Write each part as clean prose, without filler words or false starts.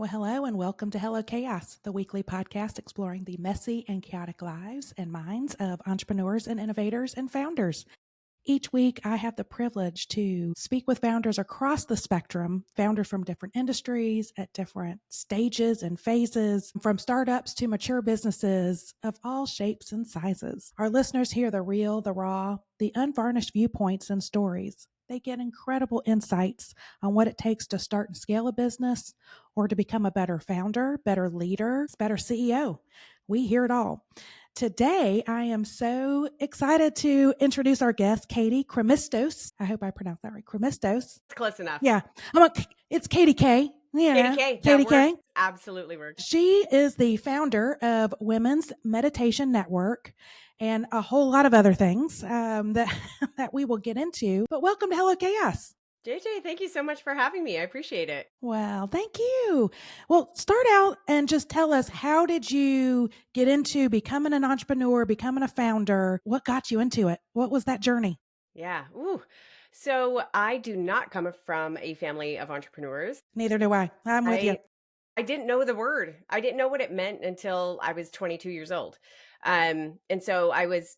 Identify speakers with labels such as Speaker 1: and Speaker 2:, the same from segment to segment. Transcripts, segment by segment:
Speaker 1: Well, hello and welcome to Hello Chaos, the weekly podcast exploring the messy and chaotic lives and minds of entrepreneurs and innovators and founders. Each week, I have the privilege to speak with founders across the spectrum, founders from different industries at different stages and phases, from startups to mature businesses of all shapes and sizes. Our listeners hear the real, the raw, the unvarnished viewpoints and stories. They get incredible insights on what it takes to start and scale a business or to become a better founder, better leader, better CEO. We hear it all. Today, I am so excited to introduce our guest, Katie Krimitsos. I hope I pronounced that right. Krimitsos.
Speaker 2: It's close enough.
Speaker 1: Yeah. It's Katie K.
Speaker 2: Katie K.
Speaker 1: Katie
Speaker 2: That
Speaker 1: K.
Speaker 2: works. Absolutely works.
Speaker 1: She is the founder of Women's Meditation Network and a whole lot of other things that we will get into. But welcome to Hello Chaos.
Speaker 2: JJ, thank you so much for having me. I appreciate it.
Speaker 1: Well, thank you. Well, start out and just tell us, how did you get into becoming an entrepreneur, becoming a founder? What got you into it? What was that journey?
Speaker 2: Yeah. Ooh. So I do not come from a family of entrepreneurs.
Speaker 1: Neither do I. I'm with you.
Speaker 2: I didn't know the word. I didn't know what it meant until I was 22 years old. And so I was,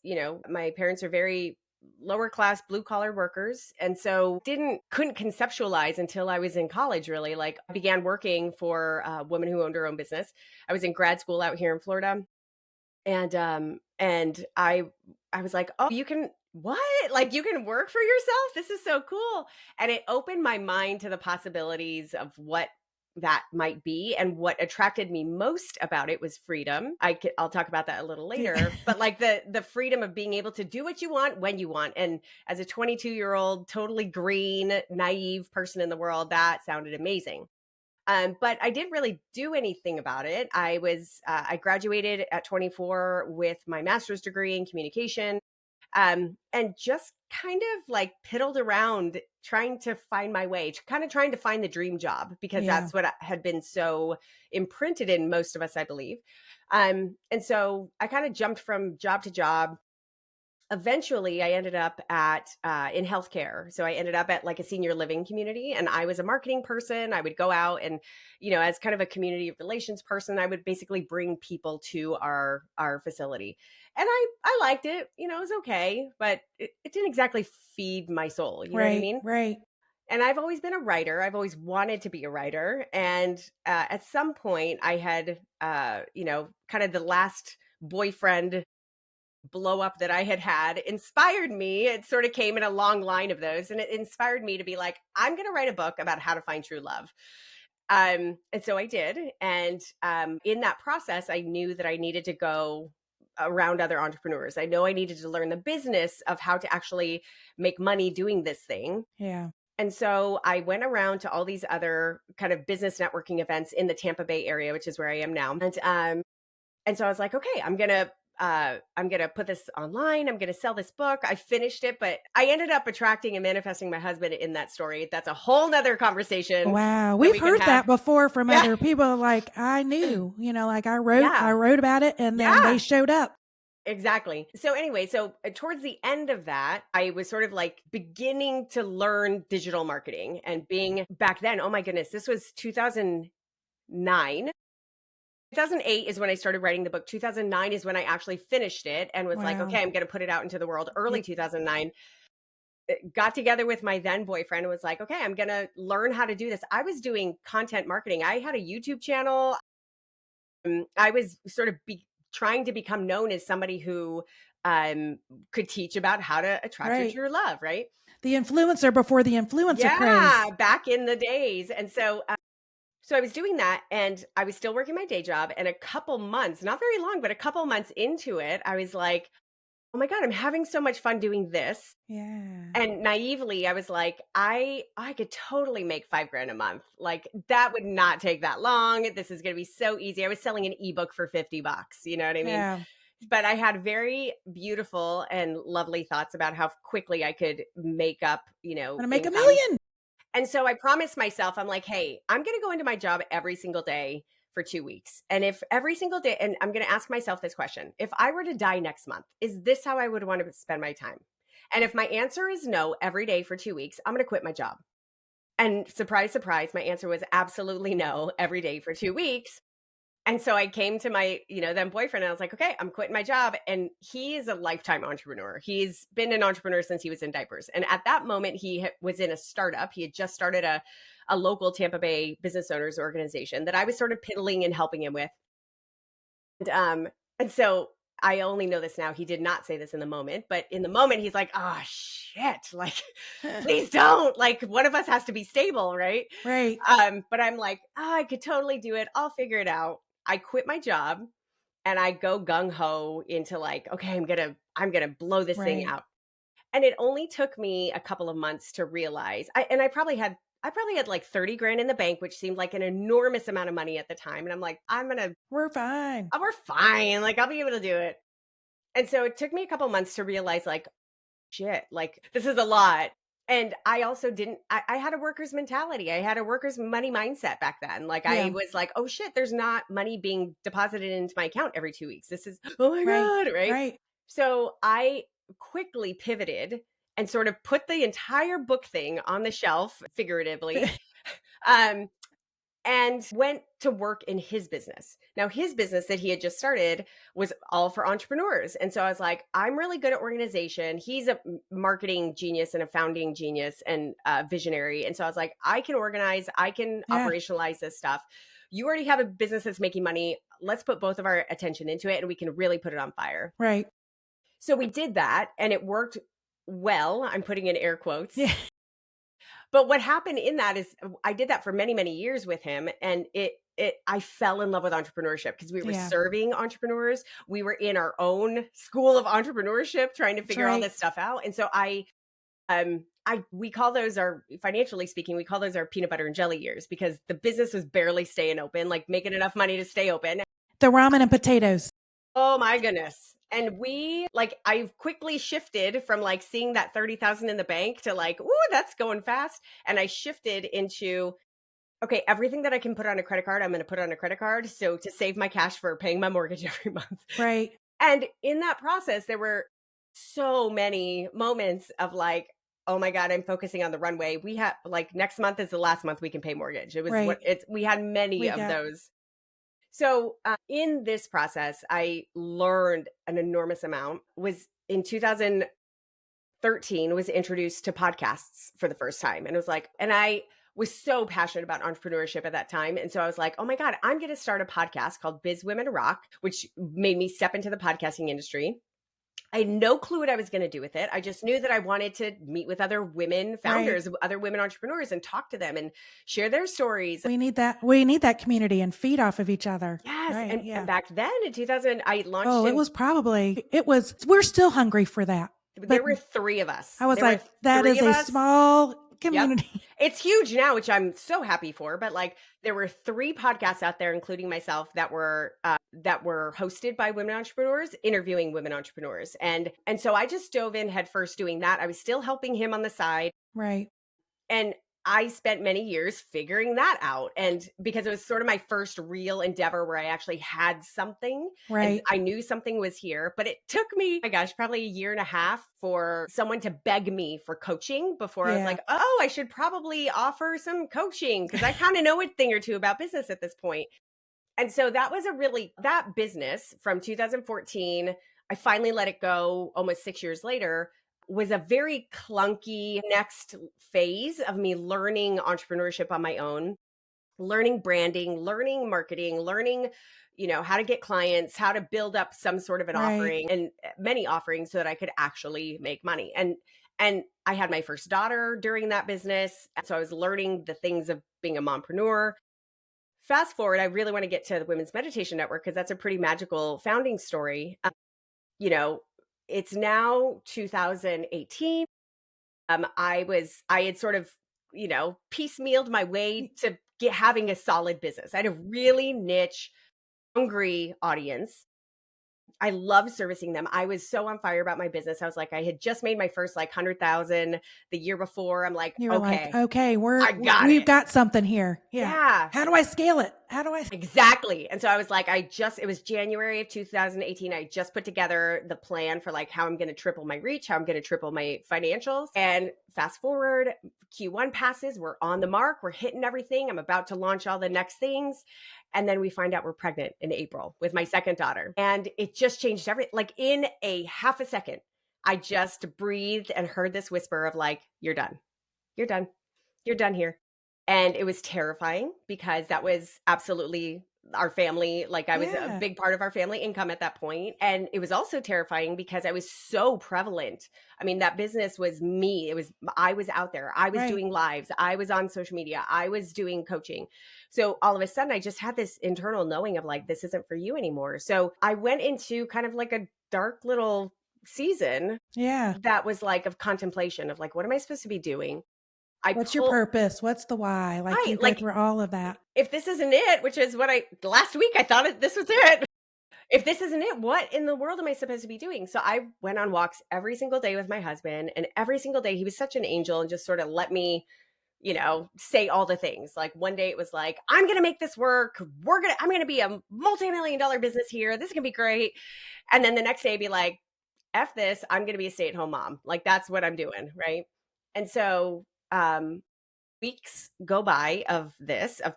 Speaker 2: my parents are very lower class blue collar workers, and so couldn't conceptualize until I was in college. Really, like, I began working for a woman who owned her own business. I was in grad school out here in Florida, and I was like, oh, you can what? Like, you can work for yourself? This is so cool. And it opened my mind to the possibilities of what that might be. And what attracted me most about it was freedom. I'll talk about that a little later, but like the freedom of being able to do what you want when you want. And as a 22-year-old, totally green, naive person in the world, that sounded amazing. But I didn't really do anything about it. I graduated at 24 with my master's degree in communication, and just kind of like piddled around trying to find my way, kind of trying to find the dream job, because that's what had been so imprinted in most of us, I believe. And so I kind of jumped from job to job. Eventually I ended up in healthcare. So I ended up at like a senior living community, and I was a marketing person. I would go out and, as kind of a community relations person, I would basically bring people to our facility. And I liked it. It was okay, but it didn't exactly feed my soul. You know what I mean?
Speaker 1: Right.
Speaker 2: And I've always been a writer. I've always wanted to be a writer. And at some point I had, kind of the last boyfriend blow up that I had inspired me. It sort of came in a long line of those, and it inspired me to be like, I'm going to write a book about how to find true love. And so I did. And in that process, I knew that I needed to go around other entrepreneurs. I know I needed to learn the business of how to actually make money doing this thing.
Speaker 1: Yeah.
Speaker 2: And so I went around to all these other kind of business networking events in the Tampa Bay area, which is where I am now. And so I was like, okay, I'm going to put this online. I'm going to sell this book. I finished it, but I ended up attracting and manifesting my husband in that story. That's a whole nother conversation.
Speaker 1: Wow. We've heard that before from other people. Like, I knew, like I wrote about it, and then they showed up.
Speaker 2: Exactly. So anyway, towards the end of that, I was sort of like beginning to learn digital marketing, and being back then, oh my goodness, this was 2009. 2008 is when I started writing the book. 2009 is when I actually finished it and was like, okay, I'm going to put it out into the world. Early 2009, got together with my then boyfriend and was like, okay, I'm going to learn how to do this. I was doing content marketing. I had a YouTube channel. I was sort of trying to become known as somebody who could teach about how to attract your true love, right?
Speaker 1: The influencer before the influencer craze.
Speaker 2: Yeah, back in the days. And so I was doing that, and I was still working my day job. And a couple months, not very long, but a couple months into it, I was like, oh my God, I'm having so much fun doing this.
Speaker 1: Yeah.
Speaker 2: And naively, I was like, I could totally make $5,000 a month. Like, that would not take that long. This is going to be so easy. I was selling an ebook for $50. You know what I mean?
Speaker 1: Yeah.
Speaker 2: But I had very beautiful and lovely thoughts about how quickly I could make up,
Speaker 1: gonna make $1 million.
Speaker 2: And so I promised myself, I'm like, hey, I'm going to go into my job every single day for 2 weeks. And if every single day, and I'm going to ask myself this question, if I were to die next month, is this how I would want to spend my time? And if my answer is no every day for 2 weeks, I'm going to quit my job. And surprise, surprise, my answer was absolutely no every day for 2 weeks. And so I came to my, then boyfriend and I was like, okay, I'm quitting my job. And he is a lifetime entrepreneur. He's been an entrepreneur since he was in diapers. And at that moment, was in a startup. He had just started a local Tampa Bay business owners organization that I was sort of piddling and helping him with. And so I only know this now. He did not say this in the moment, but in the moment, he's like, oh, shit. Like, please don't. Like, one of us has to be stable, right?
Speaker 1: Right.
Speaker 2: But I'm like, oh, I could totally do it. I'll figure it out. I quit my job and I go gung ho into like, okay, I'm gonna blow this thing
Speaker 1: Right.
Speaker 2: out. And it only took me a couple of months to realize. I probably had like 30 grand in the bank, which seemed like an enormous amount of money at the time. And I'm like,
Speaker 1: We're fine.
Speaker 2: we're fine. Like I'll be able to do it. And so it took me a couple months to realize like, shit, like this is a lot. And I also didn't, I had a worker's mentality. I had a worker's money mindset back then. Like I
Speaker 1: Yeah.
Speaker 2: was like, oh shit, there's not money being deposited into my account every 2 weeks. This is, oh my
Speaker 1: Right.
Speaker 2: God. Right.
Speaker 1: Right.
Speaker 2: So I quickly pivoted and sort of put the entire book thing on the shelf, figuratively. Um, and went to work in his business. Now, his business that he had just started was all for entrepreneurs. And so I was like, I'm really good at organization. He's a marketing genius and a founding genius and visionary. And so I was like, I can organize, I can
Speaker 1: Yeah.
Speaker 2: operationalize this stuff. You already have a business that's making money. Let's put both of our attention into it and we can really put it on fire.
Speaker 1: Right.
Speaker 2: So we did that and it worked well. I'm putting in air quotes.
Speaker 1: Yeah.
Speaker 2: But what happened in that is I did that for many, many years with him. And I fell in love with entrepreneurship because we were
Speaker 1: Yeah.
Speaker 2: serving entrepreneurs. We were in our own school of entrepreneurship trying to figure all
Speaker 1: right.
Speaker 2: this stuff out. And so we call those financially speaking, we call those our peanut butter and jelly years because the business was barely staying open, like making enough money to stay open.
Speaker 1: The ramen and potatoes.
Speaker 2: Oh my goodness. And I've quickly shifted from like seeing that 30,000 in the bank to like, ooh, that's going fast. And I shifted into, okay, everything that I can put on a credit card, I'm going to put on a credit card. So to save my cash for paying my mortgage every month.
Speaker 1: Right.
Speaker 2: And in that process, there were so many moments of like, oh my God, I'm focusing on the runway. We have like next month is the last month we can pay mortgage. It was
Speaker 1: Right.
Speaker 2: we had many
Speaker 1: We
Speaker 2: of
Speaker 1: got-
Speaker 2: those. So in this process, I learned an enormous amount. Was in 2013 was introduced to podcasts for the first time, and it was like, and I was so passionate about entrepreneurship at that time, and so I was like, oh my God, I'm going to start a podcast called Biz Women Rock, which made me step into the podcasting industry. I had no clue what I was going to do with it. I just knew that I wanted to meet with other women founders, other women entrepreneurs, and talk to them and share their stories.
Speaker 1: We need that. We need that community and feed off of each other.
Speaker 2: Yes.
Speaker 1: Right.
Speaker 2: And back then in 2000, I launched.
Speaker 1: Oh, we're still hungry for that.
Speaker 2: There were 3 of us.
Speaker 1: I was
Speaker 2: There
Speaker 1: like,
Speaker 2: were
Speaker 1: that
Speaker 2: 3
Speaker 1: is
Speaker 2: of
Speaker 1: a
Speaker 2: us.
Speaker 1: small community.
Speaker 2: Yep. It's huge now, which I'm so happy for. But like, there were 3 podcasts out there, including myself, that were hosted by women entrepreneurs, interviewing women entrepreneurs, and so I just dove in headfirst doing that. I was still helping him on the side,
Speaker 1: Right.
Speaker 2: and I spent many years figuring that out. And because it was sort of my first real endeavor where I actually had something
Speaker 1: Right.
Speaker 2: and I knew something was here, but it took me, my gosh, probably a year and a half for someone to beg me for coaching before I was
Speaker 1: Yeah.
Speaker 2: like, oh, I should probably offer some coaching because I kind of know a thing or two about business at this point. And so that was that business from 2014. I finally let it go almost 6 years later, was a very clunky next phase of me learning entrepreneurship on my own, learning branding, learning marketing, learning, how to get clients, how to build up some sort of an
Speaker 1: Right.
Speaker 2: offering and many offerings so that I could actually make money. And I had my first daughter during that business. So I was learning the things of being a mompreneur. Fast forward, I really want to get to the Women's Meditation Network because that's a pretty magical founding story. It's now 2018. I had sort of, piecemealed my way to having a solid business. I had a really niche, hungry audience. I loved servicing them. I was so on fire about my business. I was like, I had just made my first like 100,000 the year before. I'm like,
Speaker 1: You were like,
Speaker 2: okay,
Speaker 1: okay,
Speaker 2: I got
Speaker 1: we've
Speaker 2: it.
Speaker 1: got something here. Yeah.
Speaker 2: Yeah.
Speaker 1: How do I scale it? How do I?
Speaker 2: Exactly. And so I was like, it was January of 2018. I just put together the plan for like how I'm going to triple my reach, how I'm going to triple my financials. And fast forward, Q1 passes, we're on the mark, we're hitting everything. I'm about to launch all the next things. And then we find out we're pregnant in April with my second daughter. And it just changed everything. Like in a half a second, I just breathed and heard this whisper of like, you're done. You're done. You're done here. And it was terrifying because that was absolutely our family. Like I was a
Speaker 1: Yeah.
Speaker 2: big part of our family income at that point. And it was also terrifying because I was so prevalent. I mean, that business was me. I was out there. I was
Speaker 1: Right.
Speaker 2: doing lives. I was on social media. I was doing coaching. So all of a sudden I just had this internal knowing of like, this isn't for you anymore. So I went into kind of like a dark little season
Speaker 1: Yeah.
Speaker 2: that was like of contemplation of like, what am I supposed to be doing?
Speaker 1: What's your purpose? What's the why? Like
Speaker 2: Right,
Speaker 1: you go
Speaker 2: like,
Speaker 1: through all of that.
Speaker 2: if this isn't it, which is what last week I thought this was it. If this isn't it, what in the world am I supposed to be doing? So I went on walks every single day with my husband, and every single day he was such an angel and just sort of let me, say all the things. Like one day it was like, I'm going to make this work. I'm going to be a multi-million-dollar business here. This is going to be great. And then the next day be like, F this, I'm going to be a stay-at-home mom. Like that's what I'm doing, right? And so weeks go by of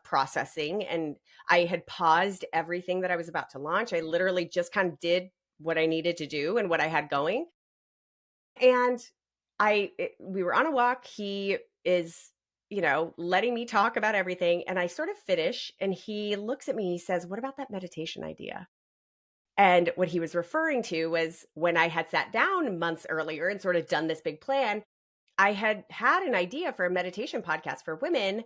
Speaker 2: processing, and I had paused everything that I was about to launch. I literally just kind of did what I needed to do and what I had going. And we were on a walk. He is, letting me talk about everything. And I sort of finish and he looks at me, he says, "What about that meditation idea?" And what he was referring to was when I had sat down months earlier and sort of done this big plan, I had an idea for a meditation podcast for women,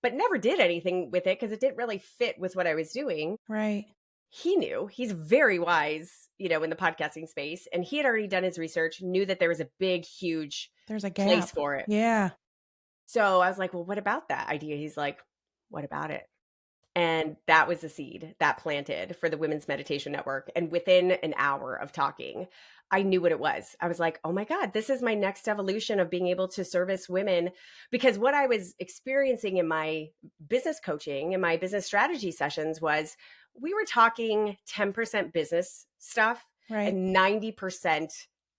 Speaker 2: but never did anything with it because it didn't really fit with what I was doing.
Speaker 1: Right.
Speaker 2: He knew, he's very wise, in the podcasting space, and he had already done his research, knew that there was a big, huge
Speaker 1: There's a
Speaker 2: place
Speaker 1: gap.
Speaker 2: for it.
Speaker 1: Yeah.
Speaker 2: So I was like, well, what about that idea? He's like, what about it? And that was the seed that planted for the Women's Meditation Network. And within an hour of talking, I knew what it was. I was like, oh my God, this is my next evolution of being able to service women. Because what I was experiencing in my business coaching and my business strategy sessions was we were talking 10% business stuff
Speaker 1: Right.
Speaker 2: and 90%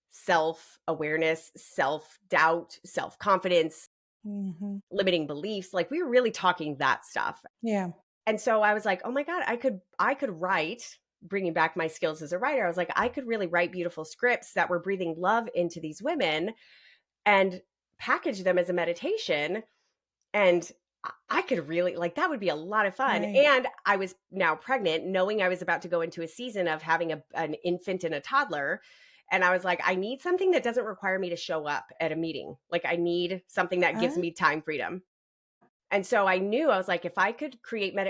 Speaker 2: self awareness, self doubt, self confidence,
Speaker 1: Mm-hmm.
Speaker 2: limiting beliefs. Like we were really talking that stuff.
Speaker 1: Yeah.
Speaker 2: And so I was like, oh my God, I could write, bringing back my skills as a writer. I was like, I could really write beautiful scripts that were breathing love into these women and package them as a meditation. And I could really like, that would be a lot of fun.
Speaker 1: Right.
Speaker 2: And I was now pregnant, knowing I was about to go into a season of having an infant and a toddler. And I was like, I need something that doesn't require me to show up at a meeting. Like I need something that gives me time freedom. And so I knew, I was like, if I could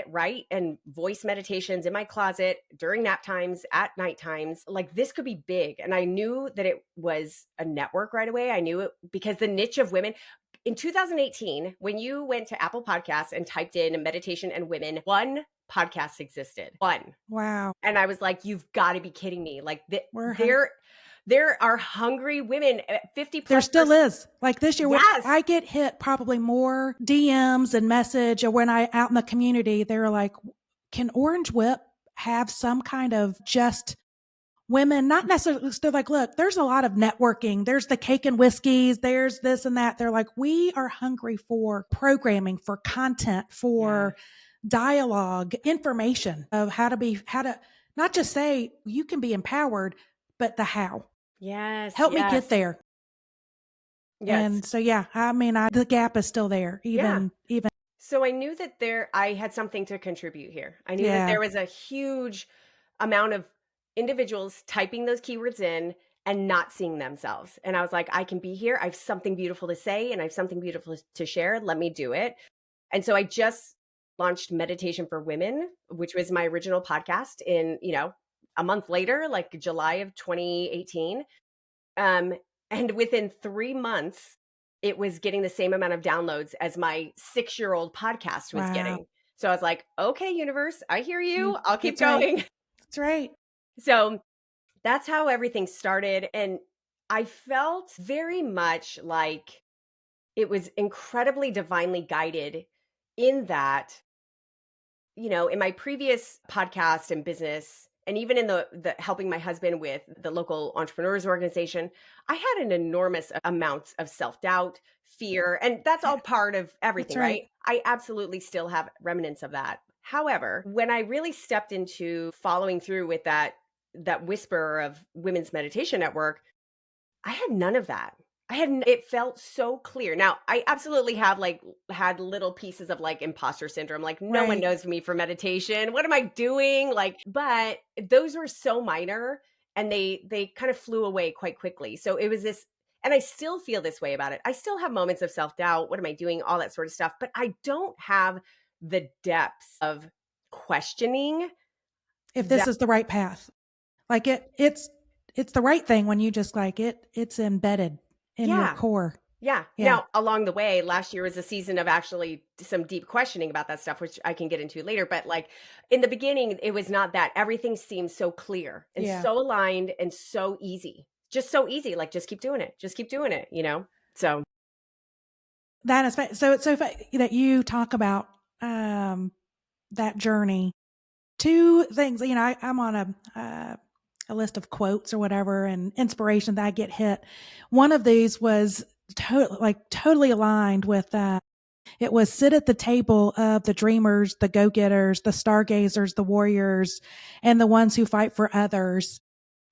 Speaker 2: write and voice meditations in my closet during nap times, at night times, like this could be big. And I knew that it was a network right away. I knew it because the niche of women in 2018, when you went to Apple Podcasts and typed in meditation and women, one podcast existed. One.
Speaker 1: Wow.
Speaker 2: And I was like, you've got to be kidding me. Like
Speaker 1: We're
Speaker 2: there are hungry women at 50 plus.
Speaker 1: There still is. Like this year,
Speaker 2: Yes.
Speaker 1: I get hit probably more DMs and message, or when I out in the community, they're like, can Orange Whip have some kind of just women, not necessarily, they're like, look, there's a lot of networking. There's the cake and whiskeys. There's this and that. They're like, we are hungry for programming, for content, for dialogue, information of how to not just say you can be empowered, but the how.
Speaker 2: Yes.
Speaker 1: Help me get there.
Speaker 2: Yes.
Speaker 1: And so, I mean, the gap is still there, even.
Speaker 2: So I knew that I had something to contribute here. I knew that there was a huge amount of individuals typing those keywords in and not seeing themselves. And I was like, I can be here. I have something beautiful to say and I have something beautiful to share. Let me do it. And so I just launched Meditation for Women, which was my original podcast in, a month later, like July of 2018. And within 3 months, it was getting the same amount of downloads as my 6-year-old podcast was getting. So I was like, okay, universe, I hear you. I'll keep going.
Speaker 1: That's right.
Speaker 2: So That's how everything started. And I felt very much like it was incredibly divinely guided in that, in my previous podcast and business, and even in the helping my husband with the local entrepreneurs organization, I had an enormous amount of self-doubt, fear, and that's
Speaker 1: Yeah,
Speaker 2: all part of
Speaker 1: that's
Speaker 2: everything,
Speaker 1: right.
Speaker 2: right? I absolutely still have remnants of that. However, when I really stepped into following through with that whisper of Women's Meditation Network, I had none of that. It felt so clear. Now, I absolutely have like had little pieces of like imposter syndrome. Like, no one
Speaker 1: Right.
Speaker 2: knows me for meditation. What am I doing? Like, but those were so minor and they kind of flew away quite quickly. So it was this, and I still feel this way about it. I still have moments of self-doubt. What am I doing? All that sort of stuff, but I don't have the depths of questioning
Speaker 1: If this
Speaker 2: that.
Speaker 1: is the right path. Like it's the right thing when you just like it's embedded in your
Speaker 2: Yeah.
Speaker 1: core.
Speaker 2: Yeah.
Speaker 1: Yeah.
Speaker 2: Now, along the way, last year was a season of actually some deep questioning about that stuff, which I can get into later. But like in the beginning, it was not that. Everything seemed so clear and
Speaker 1: Yeah.
Speaker 2: so aligned and so easy. Just so easy. Like, just keep doing it. Just keep doing it. So,
Speaker 1: That is so it's so that you talk about that journey. Two things, I'm on a list of quotes or whatever and inspiration that I get hit. One of these was totally aligned with that. It was sit at the table of the dreamers, the go-getters, the stargazers, the warriors, and the ones who fight for others.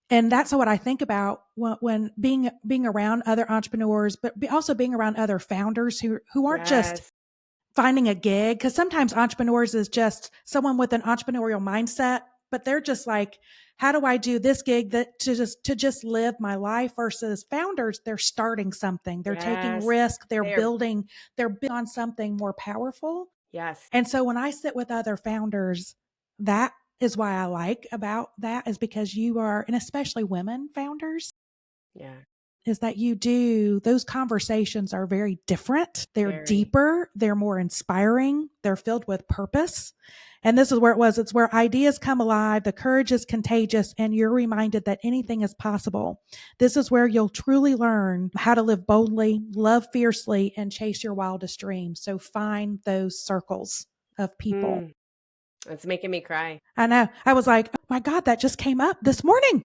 Speaker 1: And that's what I think about when being around other entrepreneurs, but also being around other founders who aren't just
Speaker 2: yes.
Speaker 1: finding a gig, because sometimes entrepreneurs is just someone with an entrepreneurial mindset, but they're just like, how do I do this gig that to just live my life? Versus founders, they're starting something, they're taking
Speaker 2: Yes.
Speaker 1: risk,
Speaker 2: They're,
Speaker 1: they're building on something more powerful.
Speaker 2: yes.
Speaker 1: And so when I sit with other founders, that is why I like about that, is because you are, and especially women founders,
Speaker 2: Yeah.
Speaker 1: is that you do, those conversations are very different. They're
Speaker 2: Very.
Speaker 1: deeper, they're more inspiring, they're filled with purpose. And this is where it was. It's where ideas come alive, the courage is contagious, and you're reminded that anything is possible. This is where you'll truly learn how to live boldly, love fiercely, and chase your wildest dreams. So find those circles of people.
Speaker 2: Mm, it's making me cry.
Speaker 1: I know. I was like, oh my God, that just came up this morning.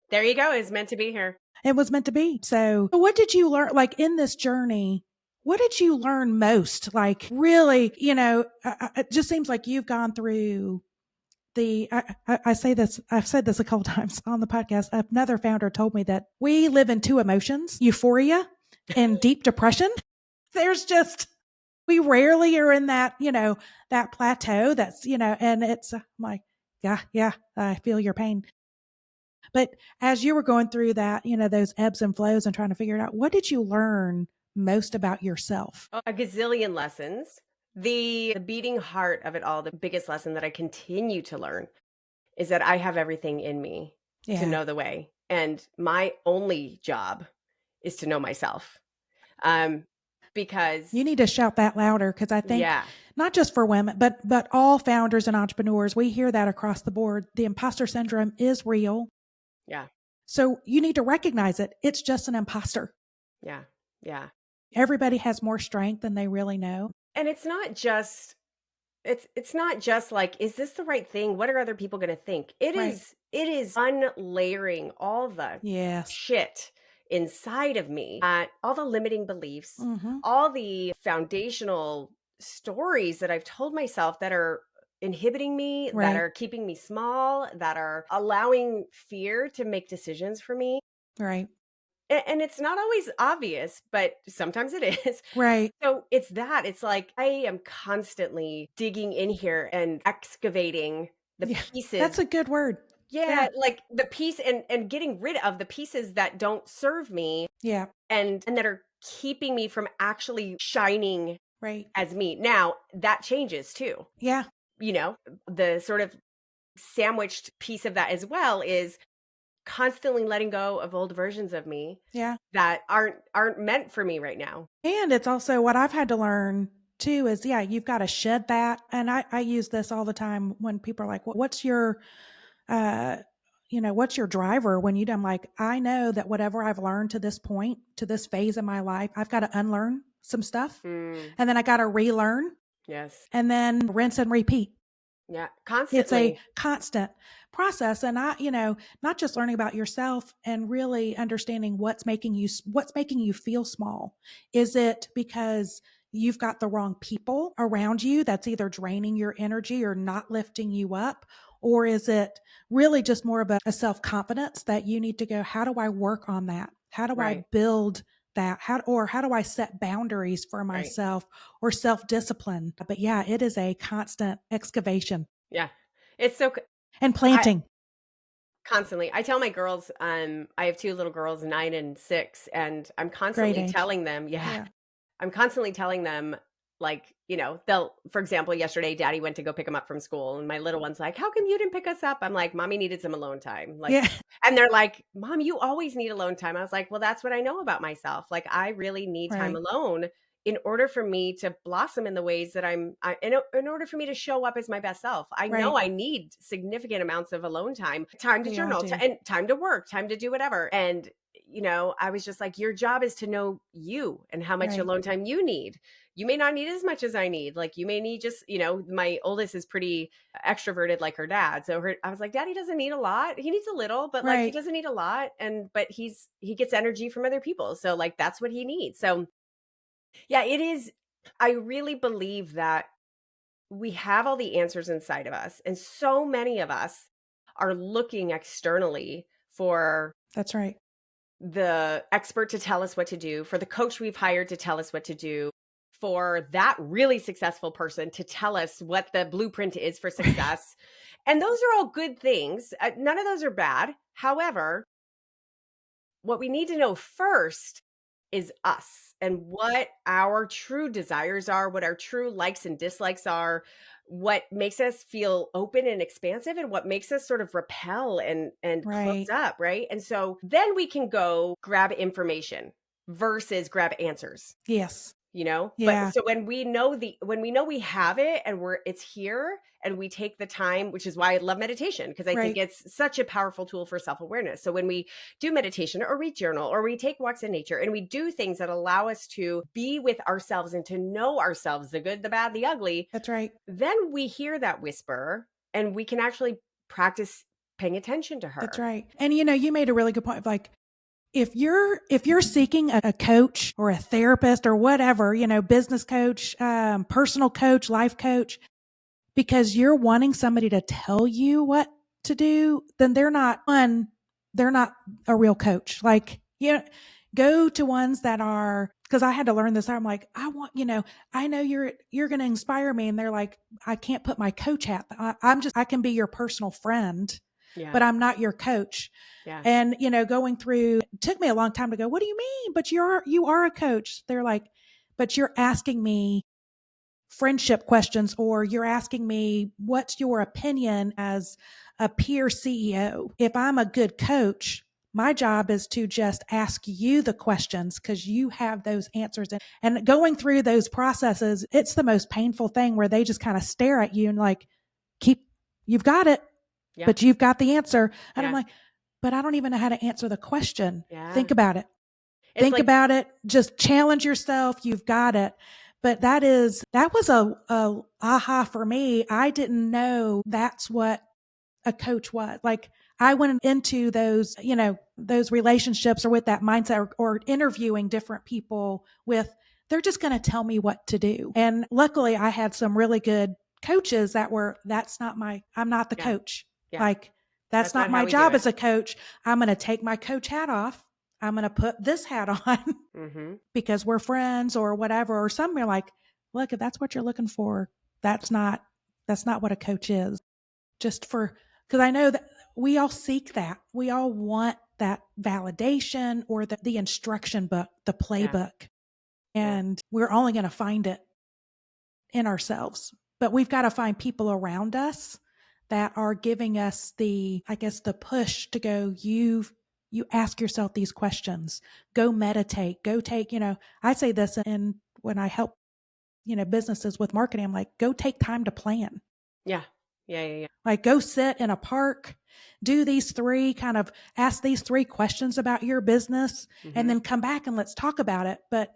Speaker 2: There you go. It's meant to be here.
Speaker 1: It was meant to be. So, what did you learn, like in this journey? What did you learn most? Like, really, it just seems like you've gone through I say this, I've said this a couple times on the podcast. Another founder told me that we live in two emotions, euphoria and deep depression. There's just, we rarely are in that, that plateau that's, and it's like, yeah, I feel your pain. But as you were going through that, those ebbs and flows and trying to figure it out, what did you learn most about yourself?
Speaker 2: A gazillion lessons. The beating heart of it all, the biggest lesson that I continue to learn is that I have everything in me to
Speaker 1: Yeah.
Speaker 2: know the way. And my only job is to know myself. Um, because
Speaker 1: You need to shout that louder, because I think
Speaker 2: yeah,
Speaker 1: not just for women, but all founders and entrepreneurs, we hear that across the board. The imposter syndrome is real.
Speaker 2: yeah,
Speaker 1: So you need to recognize it. It's just an imposter.
Speaker 2: yeah, yeah.
Speaker 1: Everybody has more strength than they really know.
Speaker 2: And it's not just like, is this the right thing? What are other people going to think?
Speaker 1: Right.
Speaker 2: It is unlayering all the
Speaker 1: Yes.
Speaker 2: shit inside of me, all the limiting beliefs,
Speaker 1: Mm-hmm.
Speaker 2: all the foundational stories that I've told myself that are inhibiting me, that
Speaker 1: Right.
Speaker 2: are keeping me small, that are allowing fear to make decisions for me.
Speaker 1: Right.
Speaker 2: And it's not always obvious, but sometimes it is.
Speaker 1: Right.
Speaker 2: So it's that. It's like I am constantly digging in here and excavating the
Speaker 1: Yeah.
Speaker 2: pieces.
Speaker 1: That's a good word.
Speaker 2: Yeah,
Speaker 1: Yeah.
Speaker 2: like the piece and getting rid of the pieces that don't serve me
Speaker 1: Yeah.
Speaker 2: and that are keeping me from actually shining
Speaker 1: Right.
Speaker 2: as me. Now, that changes too.
Speaker 1: Yeah.
Speaker 2: The sort of sandwiched piece of that as well is constantly letting go of old versions of me
Speaker 1: Yeah.
Speaker 2: that aren't meant for me right now.
Speaker 1: And it's also what I've had to learn too is, yeah, you've got to shed that. And I use this all the time when people are like, what's your, uh, what's your driver when I'm like, I know that whatever I've learned to this point, to this phase in my life, I've got to unlearn some stuff
Speaker 2: Mm,
Speaker 1: and then I got to relearn
Speaker 2: yes.
Speaker 1: and then rinse and repeat.
Speaker 2: Yeah.
Speaker 1: It's a
Speaker 2: Constantly.
Speaker 1: constant process. And not just learning about yourself and really understanding what's making you feel small. Is it because you've got the wrong people around you that's either draining your energy or not lifting you up? Or is it really just more of a self-confidence that you need to go, how do I work on that? How do I
Speaker 2: Right.
Speaker 1: build that? How do I set boundaries for
Speaker 2: Right.
Speaker 1: myself or self-discipline? But yeah, it is a constant excavation
Speaker 2: Yeah. It's so,
Speaker 1: and
Speaker 2: I
Speaker 1: planting.
Speaker 2: constantly, I tell my girls, I have 2 little girls, 9 and 6, and I'm
Speaker 1: Great
Speaker 2: constantly
Speaker 1: age.
Speaker 2: telling them, yeah,
Speaker 1: Yeah.
Speaker 2: I'm constantly telling them, like, they'll, for example, yesterday, daddy went to go pick him up from school, and my little one's like, how come you didn't pick us up? I'm like, mommy needed some alone time. Like,
Speaker 1: Yeah.
Speaker 2: and they're like, mom, you always need alone time. I was like, well, that's what I know about myself. Like, I really need time
Speaker 1: Right.
Speaker 2: alone in order for me to blossom in the ways that in order for me to show up as my best self. I know
Speaker 1: Right.
Speaker 2: I need significant amounts of alone time to
Speaker 1: We all
Speaker 2: journal,
Speaker 1: do.
Speaker 2: and time to work, time to do whatever. And I was just like, your job is to know you and how much
Speaker 1: Right.
Speaker 2: alone time you need. You may not need as much as I need. Like, you may need just, my oldest is pretty extroverted like her dad. So I was like, daddy doesn't need a lot. He needs a little, but like he
Speaker 1: Right.
Speaker 2: doesn't need a lot. But he gets energy from other people. So like that's what he needs. So yeah, it is. I really believe that we have all the answers inside of us. And so many of us are looking externally for
Speaker 1: That's right.
Speaker 2: the expert to tell us what to do, for the coach we've hired to tell us what to do, for that really successful person to tell us what the blueprint is for success. And those are all good things. None of those are bad. However, what we need to know first is us and what our true desires are, what our true likes and dislikes are, what makes us feel open and expansive, and what makes us sort of repel and close
Speaker 1: Right.
Speaker 2: up, right? And so then we can go grab information versus grab answers.
Speaker 1: Yes.
Speaker 2: But
Speaker 1: Yeah.
Speaker 2: so when we know we have it and it's here, and we take the time, which is why I love meditation, because I think
Speaker 1: Right.
Speaker 2: it's such a powerful tool for self-awareness. So when we do meditation, or we journal, or we take walks in nature, and we do things that allow us to be with ourselves and to know ourselves, the good, the bad, the ugly,
Speaker 1: That's right.
Speaker 2: then we hear that whisper and we can actually practice paying attention to
Speaker 1: That's
Speaker 2: her.
Speaker 1: right. And you made a really good point. Like if you're seeking a coach or a therapist or whatever, business coach, personal coach, life coach, because you're wanting somebody to tell you what to do, then they're not a real coach. Like, go to ones that are, because I had to learn this. I'm like, I know you're going to inspire me. And they're like, I can't put my coach hat. I can be your personal friend,
Speaker 2: Yeah.
Speaker 1: but I'm not your coach.
Speaker 2: Yeah.
Speaker 1: And, going through, it took me a long time to go, what do you mean? But you are a coach. They're like, but you're asking me friendship questions, or you're asking me, what's your opinion as a peer CEO? If I'm a good coach, my job is to just ask you the questions because you have those answers. And going through those processes, it's the most painful thing where they just kind of stare at you and like, you've got it,
Speaker 2: Yeah.
Speaker 1: but you've got the answer. And I'm
Speaker 2: Yeah.
Speaker 1: like, but I don't even know how to answer the question.
Speaker 2: Yeah.
Speaker 1: Think about it.
Speaker 2: It's
Speaker 1: Think
Speaker 2: like,
Speaker 1: about it. Just challenge yourself. You've got it. But that was a aha for me. I didn't know that's what a coach was. Like I went into those relationships or with that mindset, or interviewing different people with, they're just going to tell me what to do. And luckily I had some really good coaches I'm not the
Speaker 2: yeah.
Speaker 1: coach.
Speaker 2: Yeah.
Speaker 1: Like that's
Speaker 2: That's not
Speaker 1: not
Speaker 2: how
Speaker 1: my
Speaker 2: we do
Speaker 1: job
Speaker 2: it.
Speaker 1: as a coach. I'm going to take my coach hat off. I'm going to put this hat on
Speaker 2: Mhm.
Speaker 1: because we're friends or whatever. Or some are like, look, if that's what you're looking for, that's not what a coach is. Just because I know that we all seek that. We all want that validation or the instruction book, the
Speaker 2: Yeah.
Speaker 1: playbook.
Speaker 2: Yeah.
Speaker 1: And we're only going to find it in ourselves. But we've got to find people around us that are giving us I guess, the push to go, you ask yourself these questions, go meditate, go take, I say this when I help, businesses with marketing, I'm like, go take time to plan.
Speaker 2: Yeah. Yeah, yeah, yeah.
Speaker 1: Like, go sit in a park, do these three kind of ask these three questions about your business, and
Speaker 2: Mhm.
Speaker 1: then come back and let's talk about it. But,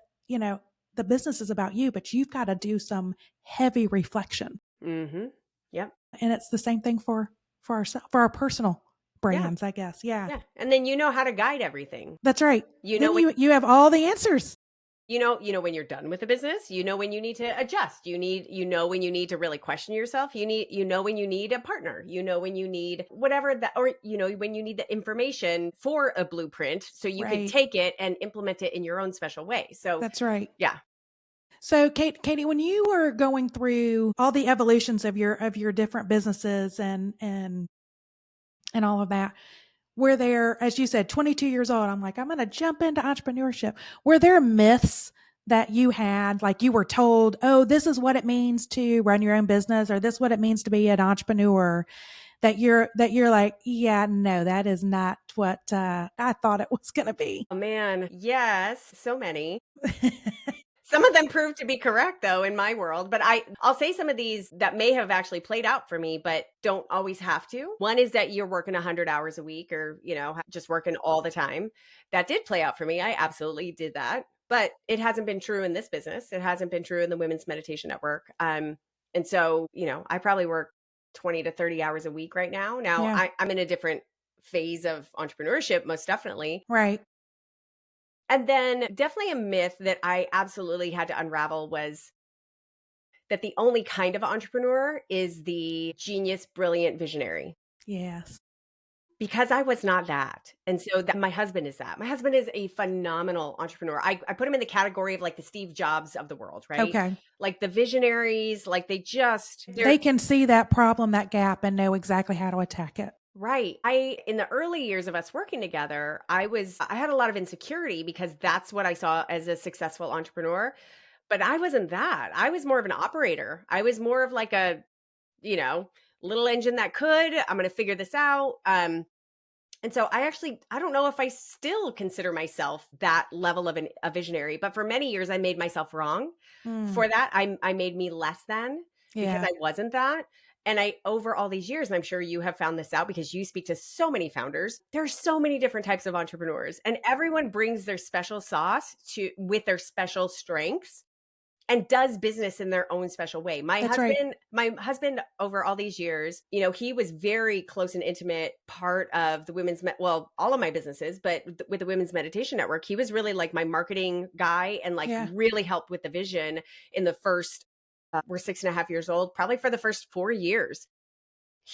Speaker 1: the business is about you, but you've got to do some heavy reflection.
Speaker 2: Mhm. Yep.
Speaker 1: And it's the same thing for ourselves, for our personal
Speaker 2: Yeah.
Speaker 1: brands, I guess. Yeah.
Speaker 2: Yeah. And then you know how to guide everything.
Speaker 1: That's right.
Speaker 2: You know
Speaker 1: Then
Speaker 2: when
Speaker 1: you have all the answers.
Speaker 2: you know when you're done with the business, you know when you need to adjust. You know when you need to really question yourself. You know when you need a partner. You know when you need whatever that, or you know when you need the information for a blueprint so you could
Speaker 1: Right.
Speaker 2: take it and implement it in your own special way. So,
Speaker 1: That's right.
Speaker 2: yeah.
Speaker 1: So, Katie, when you were going through all the evolutions of your different businesses and all of that, were there, as you said, 22 years old, I'm like, I'm going to jump into entrepreneurship. Were there myths that you had, like you were told, oh, this is what it means to run your own business, or this is what it means to be an entrepreneur, that you're like, yeah, no, that is not what I thought it was going to be.
Speaker 2: Oh man, yes, so many. Some of them proved to be correct though in my world, but I'll say some of these that may have actually played out for me but don't always have to. One is that you're working 100 hours a week, or, just working all the time. That did play out for me. I absolutely did that. But it hasn't been true in this business. It hasn't been true in the Women's Meditation Network. And so, I probably work 20 to 30 hours a week right now. Now,
Speaker 1: Yeah.
Speaker 2: I'm in a different phase of entrepreneurship, most definitely.
Speaker 1: Right.
Speaker 2: And then definitely a myth that I absolutely had to unravel was that the only kind of entrepreneur is the genius, brilliant visionary,
Speaker 1: Yes.
Speaker 2: because I was not that. And so that my husband is that. My husband is a phenomenal entrepreneur. I put him in the category of like the Steve Jobs of the world, right?
Speaker 1: Okay.
Speaker 2: Like the visionaries, like they're
Speaker 1: They can see that problem, that gap, and know exactly how to attack it.
Speaker 2: right. In the early years of us working together, I had a lot of insecurity because that's what I saw as a successful entrepreneur. But I wasn't that. I was more of an operator. I was more of like a, you know, little engine that could. I'm going to figure this out. And so I don't know if I still consider myself that level of a visionary, but for many years I made myself wrong
Speaker 1: Mm,
Speaker 2: for that. I made me less than, because
Speaker 1: yeah.
Speaker 2: I wasn't that. And over all these years, and I'm sure you have found this out because you speak to so many founders, there's so many different types of entrepreneurs, and everyone brings their special sauce to with their special strengths and does business in their own special way.
Speaker 1: That's right.
Speaker 2: My husband over all these years, he was very close and intimate part of the well, all of my businesses, but with the Women's Meditation Network, he was really like my marketing guy and like
Speaker 1: Yeah.
Speaker 2: really helped with the vision in the first, we're 6.5 years old, probably for the first 4 years.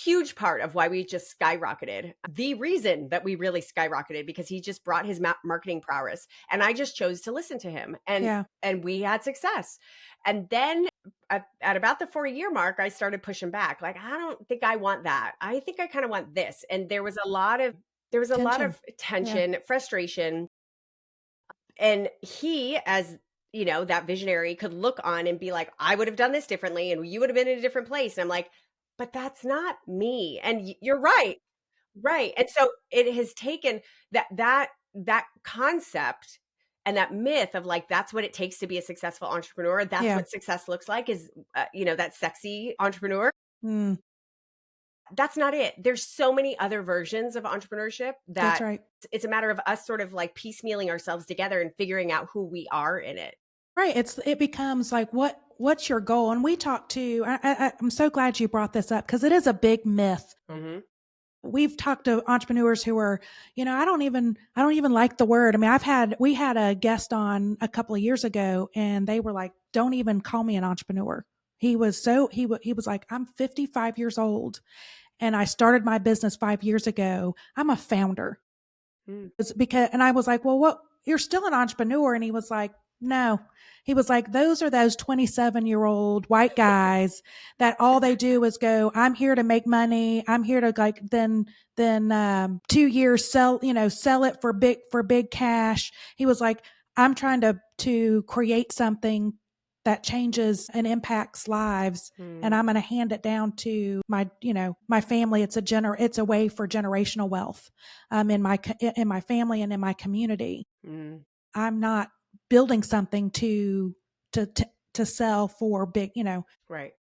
Speaker 2: Huge part of why we just skyrocketed. The reason that we really skyrocketed because he just brought his marketing prowess, and I just chose to listen to him,
Speaker 1: Yeah.
Speaker 2: and we had success. And then at about the 4-year mark, I started pushing back. Like, I don't think I want that. I think I kind of want this. And there was a lot
Speaker 1: Tension.
Speaker 2: of
Speaker 1: Yeah.
Speaker 2: tension, frustration, and he, as that visionary, could look on and be like, I would have done this differently and you would have been in a different place. And I'm like, but that's not me. And you're right. Right. And so it has taken that concept and that myth of like that's what it takes to be a successful entrepreneur. That's
Speaker 1: Yeah.
Speaker 2: what success looks like, is that sexy entrepreneur.
Speaker 1: Mm,
Speaker 2: That's not it. There's so many other versions of entrepreneurship
Speaker 1: that's
Speaker 2: that
Speaker 1: right.
Speaker 2: it's a matter of us sort of like piecemealing ourselves together and figuring out who we are in it.
Speaker 1: Right. It becomes like, what's your goal? And we talked to, I'm so glad you brought this up because it is a big myth.
Speaker 2: Mhm.
Speaker 1: We've talked to entrepreneurs who are, I don't even like the word. I mean, we had a guest on a couple of years ago and they were like, don't even call me an entrepreneur. He was like, I'm 55 years old and I started my business 5 years ago. I'm a founder.
Speaker 2: Mm.
Speaker 1: And I was like, well, what, you're still an entrepreneur. And he was like, no. He was like, those are those 27-year-old white guys that all they do is go, I'm here to make money. I'm here to like, then 2 years sell it for big cash. He was like, I'm trying to create something that changes and impacts lives. And
Speaker 2: Mm.
Speaker 1: I'm going to hand it down to my family. It's a way for generational wealth in my family and in my community.
Speaker 2: Mm.
Speaker 1: I'm not building something to to sell for big.
Speaker 2: Right.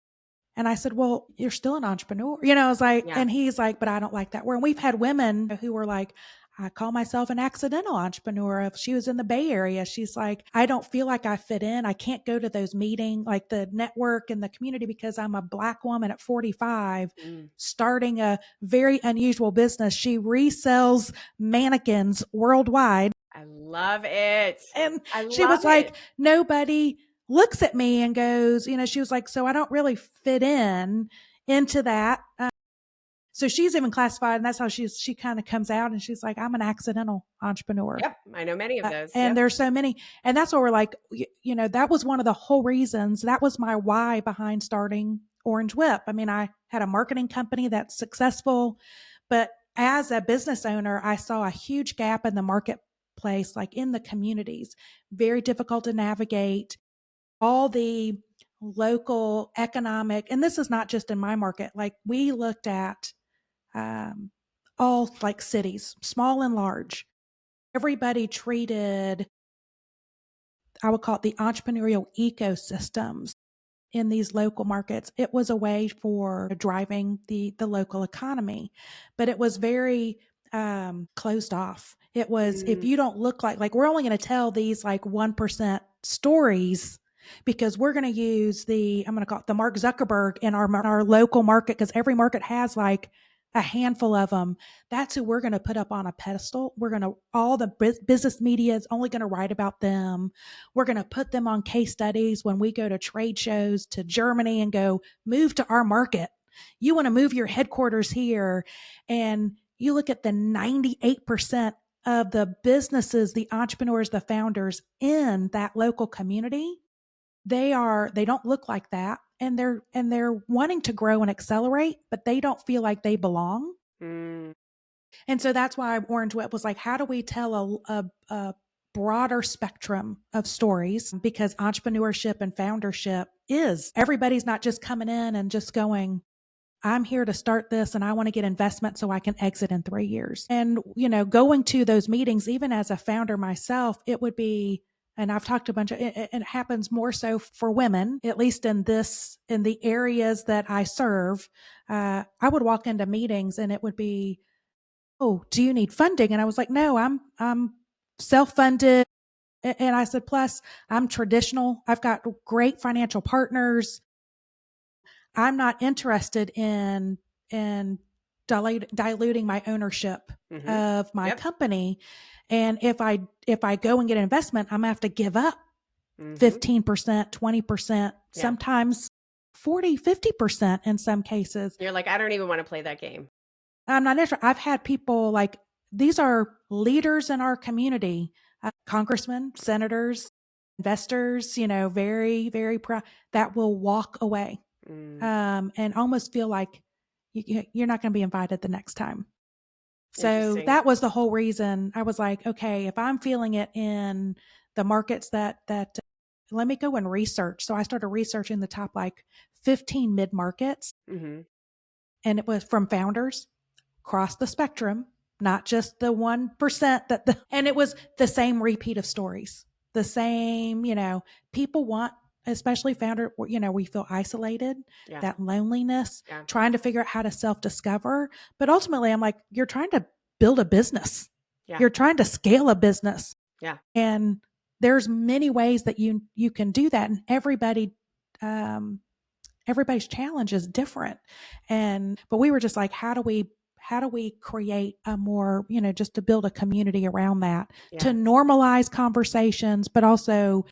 Speaker 1: And I said, well, you're still an entrepreneur. I was like,
Speaker 2: Yeah.
Speaker 1: and he's like, but I don't like that word. And we've had women who were like, I call myself an accidental entrepreneur. If she was in the Bay Area, she's like, I don't feel like I fit in. I can't go to those meetings, like the network and the community, because I'm a Black woman at 45
Speaker 2: Mm.
Speaker 1: starting a very unusual business. She resells mannequins worldwide.
Speaker 2: I love it.
Speaker 1: And
Speaker 2: I
Speaker 1: she
Speaker 2: love
Speaker 1: was
Speaker 2: it.
Speaker 1: like, nobody looks at me and goes, she was like, so I don't really fit into that. So she's even classified, and that's how she kind of comes out, and she's like, I'm an accidental entrepreneur.
Speaker 2: Yep. I know many of those.
Speaker 1: And
Speaker 2: Yep.
Speaker 1: there's so many. And that's what we're like, that was one of the whole reasons. That was my why behind starting Orange Whip. I mean, I had a marketing company that's successful, but as a business owner, I saw a huge gap in the marketplace, like in the communities, very difficult to navigate. All the local economic, and this is not just in my market, like we looked at all like cities, small and large. Everybody treated, I would call it the entrepreneurial ecosystems in these local markets. It was a way for driving the local economy, but it was very closed off. It was, if
Speaker 2: Mm.
Speaker 1: you don't look like we're only going to tell these like 1% stories, because we're going to use I'm going to call it the Mark Zuckerberg in our local market, because every market has like a handful of them. That's who we're going to put up on a pedestal. All the business media is only going to write about them. We're going to put them on case studies when we go to trade shows to Germany and go, move to our market. You want to move your headquarters here. And you look at the 98% of the businesses, the entrepreneurs, the founders in that local community, they don't look like that. And they're wanting to grow and accelerate, but they don't feel like they belong.
Speaker 2: Mm.
Speaker 1: And so that's why Orange Whip was like, how do we tell a broader spectrum of stories? Because entrepreneurship and foundership is, everybody's not just coming in and just going, I'm here to start this and I want to get investment so I can exit in 3 years. And, going to those meetings, even as a founder myself, it would be, and I've talked a bunch of, it happens more so for women, at least in the areas that I serve. I would walk into meetings and it would be, oh, do you need funding? And I was like, no, I'm self-funded. And I said, plus I'm traditional. I've got great financial partners. I'm not interested in diluting my ownership
Speaker 2: Mm-hmm.
Speaker 1: of my
Speaker 2: Yep.
Speaker 1: company. And if I go and get investment, I'm gonna have to give up
Speaker 2: Mm-hmm.
Speaker 1: 15%, 20%,
Speaker 2: Yeah.
Speaker 1: sometimes 40, 50% in some cases.
Speaker 2: You're like, I don't even want to play that game.
Speaker 1: I'm not interested. I've had people like, these are leaders in our community, congressmen, senators, investors, very, very proud, that will walk away and almost feel like you're not going to be invited the next time. So
Speaker 2: Interesting.
Speaker 1: that was the whole reason I was like, okay, if I'm feeling it in the markets that let me go and research. So I started researching the top like 15 mid markets,
Speaker 2: Mm-hmm.
Speaker 1: and it was from founders across the spectrum, not just the 1% and it was the same repeat of stories, the same, people want, especially founder, we feel isolated,
Speaker 2: Yeah.
Speaker 1: that loneliness,
Speaker 2: Yeah.
Speaker 1: trying to figure out how to self-discover. But ultimately I'm like, you're trying to build a business.
Speaker 2: Yeah.
Speaker 1: You're trying to scale a business.
Speaker 2: Yeah.
Speaker 1: And there's many ways that you can do that. And everybody's challenge is different. But we were just like, how do we create a more, just to build a community around that, to
Speaker 2: Yeah.
Speaker 1: normalize conversations, but also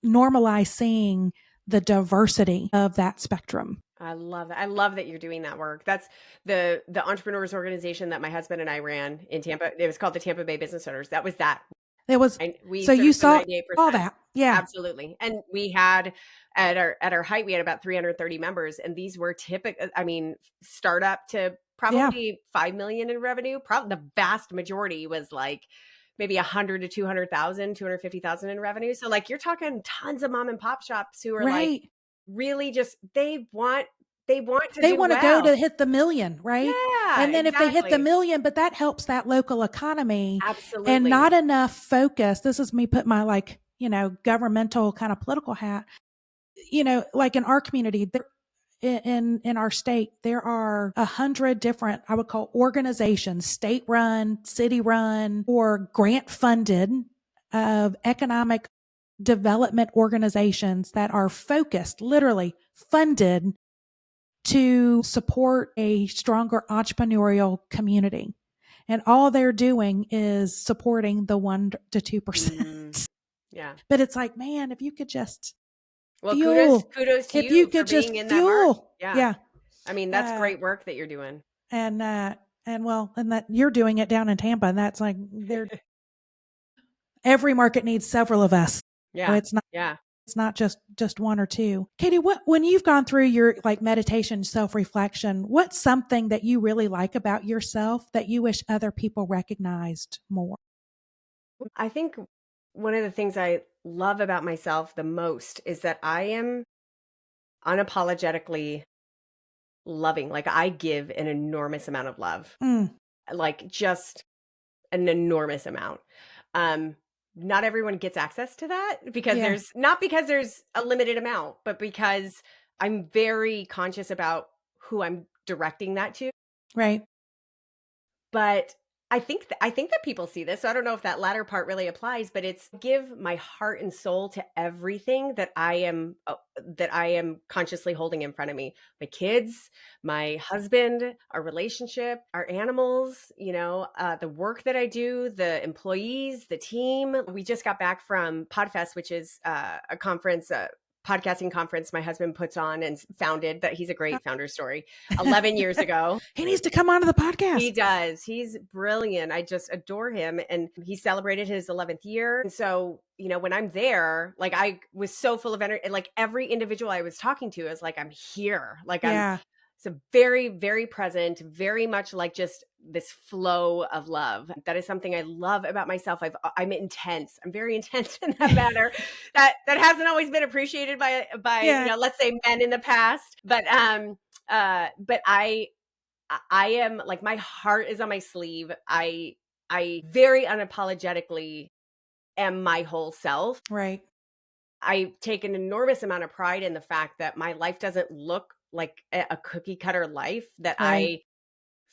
Speaker 1: normalize seeing the diversity of that spectrum.
Speaker 2: I love that. I love that you're doing that work. That's the entrepreneurs organization that my husband and I ran in Tampa. It was called the Tampa Bay Business Owners. That was that.
Speaker 1: It was,
Speaker 2: And we
Speaker 1: so you
Speaker 2: serviced them
Speaker 1: saw
Speaker 2: 98%.
Speaker 1: that. Yeah.
Speaker 2: Absolutely. And we had at our height, we had about 330 members. And these were typical, startup to probably 5 million in revenue. Probably the vast majority was like maybe 100 to 200,000, 250,000 in revenue. So like you're talking tons of mom and pop shops who are like
Speaker 1: Right.
Speaker 2: really just they want to
Speaker 1: They
Speaker 2: do
Speaker 1: want to go
Speaker 2: well.
Speaker 1: to hit the million, right?
Speaker 2: Yeah,
Speaker 1: And then if they hit the
Speaker 2: exactly.
Speaker 1: million, but that helps that local economy, and
Speaker 2: Absolutely.
Speaker 1: not enough focus. This is me put my governmental kind of political hat, like in our community, in our state, there are 100 different, I would call organizations, state run, city run, or grant funded of economic development organizations that are focused, literally funded to support a stronger entrepreneurial community. And all they're doing is supporting the 1 to 2%.
Speaker 2: Yeah.
Speaker 1: But it's like, man, if you could just
Speaker 2: Well,
Speaker 1: fuel,
Speaker 2: kudos to
Speaker 1: if you
Speaker 2: you for
Speaker 1: could just
Speaker 2: being in that march.
Speaker 1: fuel.
Speaker 2: Yeah.
Speaker 1: Yeah.
Speaker 2: I mean, that's great work that you're doing.
Speaker 1: And that you're doing it down in Tampa, and that's like every market needs several of us. So
Speaker 2: Yeah.
Speaker 1: it's not
Speaker 2: Yeah.
Speaker 1: it's not just one or two. Katie, when you've gone through your like meditation, self-reflection, what's something that you really like about yourself that you wish other people recognized more?
Speaker 2: I think one of the things I love about myself the most is that I am unapologetically loving. Like, I give an enormous amount of love,
Speaker 1: Mm,
Speaker 2: like just an enormous amount. Um, Not everyone gets access to that because
Speaker 1: yeah,
Speaker 2: because there's a limited amount, but because I'm very conscious about who I'm directing that to.
Speaker 1: right.
Speaker 2: But I think that people see this, so I don't know if that latter part really applies, but it's give my heart and soul to everything that I am consciously holding in front of me. My kids, my husband, our relationship, our animals, the work that I do, the employees, the team. We just got back from Podfest, which is a conference, podcasting conference my husband puts on and founded, that he's a great founder story, 11 years ago.
Speaker 1: He needs to come onto the podcast.
Speaker 2: He does. He's brilliant. I just adore him. And he celebrated his 11th year. And so, when I'm there, like, I was so full of energy. And like every individual I was talking to is like, I'm here. Like,
Speaker 1: Yeah,
Speaker 2: so very, very present, very much like just this flow of love. That is something I love about myself. I'm intense. I'm very intense in that matter. That hasn't always been appreciated by
Speaker 1: yeah,
Speaker 2: let's say men in the past. But I am like, my heart is on my sleeve. I very unapologetically am my whole self.
Speaker 1: right,
Speaker 2: I take an enormous amount of pride in the fact that my life doesn't look like a cookie cutter life, that
Speaker 1: right.
Speaker 2: I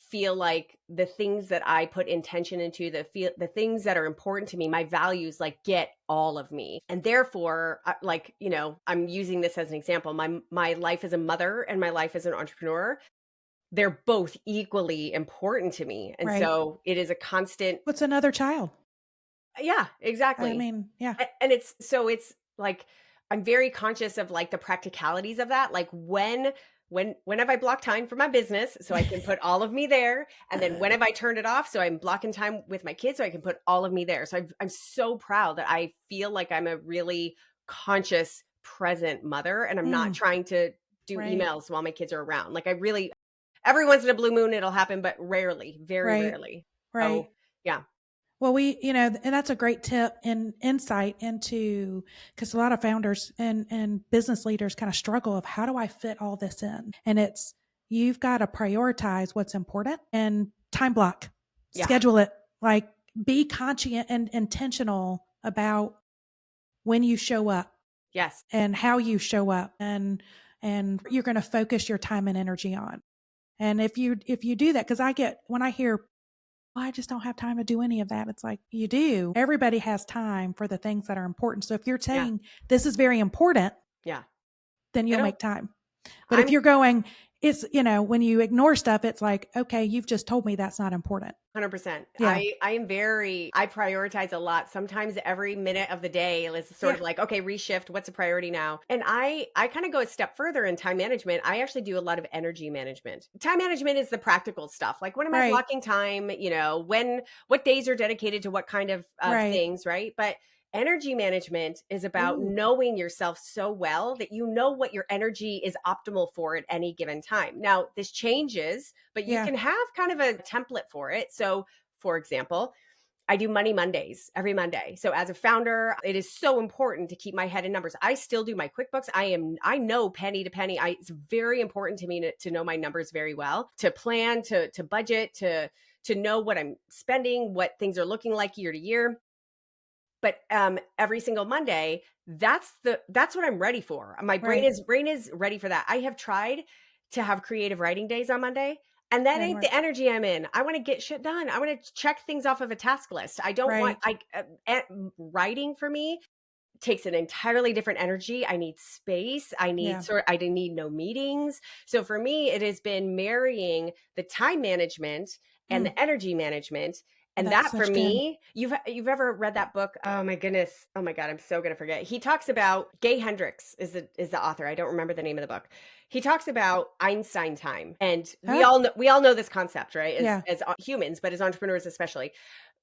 Speaker 2: feel like the things that I put intention into, the things that are important to me, my values, like, get all of me. And therefore, I'm using this as an example. My life as a mother and my life as an entrepreneur, they're both equally important to me. And
Speaker 1: Right.
Speaker 2: so it is a constant.
Speaker 1: What's another child?
Speaker 2: Yeah,
Speaker 1: I
Speaker 2: exactly.
Speaker 1: mean, yeah,
Speaker 2: And it's like, I'm very conscious of like the practicalities of that. Like, when have I blocked time for my business so I can put all of me there? And then when have I turned it off so I'm blocking time with my kids so I can put all of me there? So I'm so proud that I feel like I'm a really conscious, present mother, and I'm not
Speaker 1: mm,
Speaker 2: trying to do
Speaker 1: right,
Speaker 2: emails while my kids are around. Like, I really, every once in a blue moon it'll happen, but rarely, very
Speaker 1: right,
Speaker 2: rarely.
Speaker 1: right.
Speaker 2: So yeah.
Speaker 1: Well, and that's a great tip and insight into, because a lot of founders and business leaders kind of struggle of how do I fit all this in? And you've got to prioritize what's important and time block,
Speaker 2: Yeah.
Speaker 1: schedule it, like be conscious and intentional about when you show up
Speaker 2: Yes.
Speaker 1: and how you show up and you're going to focus your time and energy on. And if you do that, because when I hear, "Oh, I just don't have time to do any of that," it's like, you do. Everybody has time for the things that are important. So if you're
Speaker 2: Yeah.
Speaker 1: saying this is very important,
Speaker 2: Yeah.
Speaker 1: then you'll
Speaker 2: It'll
Speaker 1: make time. But if
Speaker 2: I'm
Speaker 1: you're going, when you ignore stuff, it's like, okay, you've just told me that's not important.
Speaker 2: 100%.
Speaker 1: Yeah.
Speaker 2: I prioritize a lot. Sometimes every minute of the day is sort
Speaker 1: Yeah.
Speaker 2: of like, okay, reshift, what's a priority now? And I kind of go a step further in time management. I actually do a lot of energy management. Time management is the practical stuff. Like, when am I
Speaker 1: Right.
Speaker 2: blocking time? What days are dedicated to what kind of
Speaker 1: Right.
Speaker 2: things, right? But energy management is about
Speaker 1: Ooh.
Speaker 2: knowing yourself so well that you know what your energy is optimal for at any given time. Now, this changes, but you
Speaker 1: Yeah.
Speaker 2: can have kind of a template for it. So, for example, I do Money Mondays every Monday. So as a founder, it is so important to keep my head in numbers. I still do my QuickBooks. I know penny to penny. It's very important to me to know my numbers very well, to plan, to budget, to know what I'm spending, what things are looking like year to year. But every single Monday, that's what I'm ready for. My brain
Speaker 1: Right.
Speaker 2: is ready for that. I have tried to have creative writing days on Monday, and that
Speaker 1: Doesn't
Speaker 2: ain't
Speaker 1: work.
Speaker 2: the energy I'm in. I want to get shit done. I want to check things off of a task list. I don't want
Speaker 1: Right.
Speaker 2: writing for me takes an entirely different energy. I need space.
Speaker 1: Yeah.
Speaker 2: I need no meetings. So for me, it has been marrying the time management and
Speaker 1: Mm,
Speaker 2: the energy management. And
Speaker 1: that's
Speaker 2: that for
Speaker 1: such good.
Speaker 2: me, you've ever read that book? Oh my goodness. Oh my God, I'm so gonna forget. He talks about Gay Hendricks is the author. I don't remember the name of the book. He talks about Einstein time. And we
Speaker 1: Huh?
Speaker 2: all know this concept, right?
Speaker 1: Yeah.
Speaker 2: As humans, but as entrepreneurs especially,